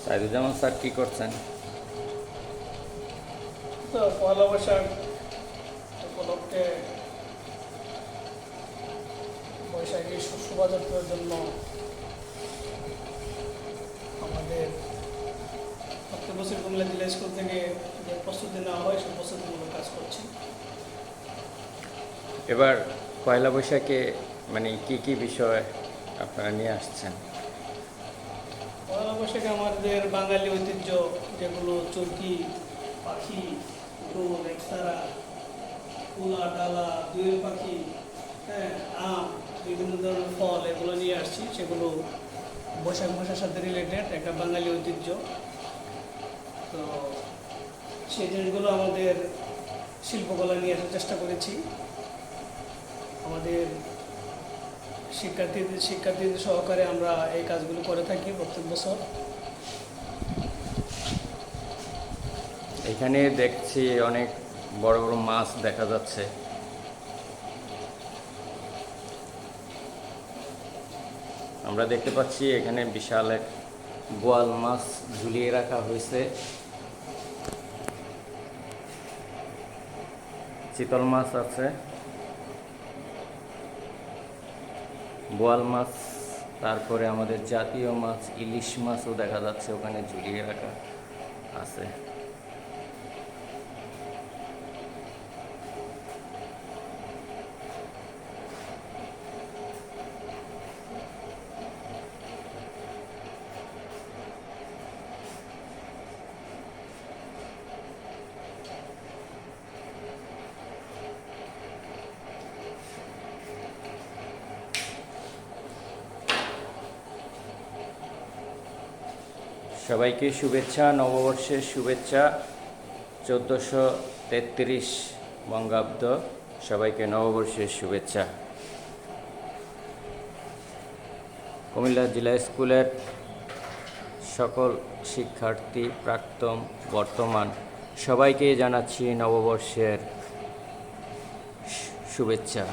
Saiduzzaman sir কি করছেন? তো পয়লা বৈশাখ উপলক্ষে বৈশাখী শোভাযাত্রার জন্য আমাদের প্রত্যেক বছর কুমিল্লা জেলা স্কুল থেকে যে প্রস্তুতি নেওয়া হয় সেই প্রস্তুতিমূলক কাজ করছি। এবার পয়লা বৈশাখে মানে কি কি বিষয় আপনারা নিয়ে আসছেন? পয়লা বৈশাখে আমাদের বাঙালি ঐতিহ্য যেগুলো চরকি, পাখি, দোল, একতারা, কুলা, ডালা, দোয়েল পাখি, আম, বিভিন্ন ধরনের ফল এগুলো নিয়ে আসছি। সেগুলো বৈশাখ মাসের সাথে রিলেটেড একটা বাঙালি ঐতিহ্য। তো সেই জিনিসগুলো আমাদের শিল্পকলা নিয়ে আসার চেষ্টা করেছি। আমাদের শিক্ষার্থীদের সহকারে আমরা এই কাজগুলো করে থাকি প্রত্যেক বছর। এখানে দেখছি অনেক বড় বড় মাছ দেখা যাচ্ছে। আমরা দেখতে পাচ্ছি এখানে বিশাল এক বোয়াল মাছ ঝুলিয়ে রাখা হয়েছে। চিতল মাছ আছে, বোয়াল মাছ, তারপরে আমাদের জাতীয় মাছ ইলিশ মাছও দেখা যাচ্ছে ওখানে ঝুলিয়ে রাখা আছে। সবাইকে শুভেচ্ছা, নববর্ষের শুভেচ্ছা। 1433 বঙ্গাব্দ, সবাইকে নববর্ষের শুভেচ্ছা। কুমিল্লা জেলা স্কুলের সকল শিক্ষার্থী, প্রাক্তন, বর্তমান সবাইকে জানাচ্ছি নববর্ষের শুভেচ্ছা।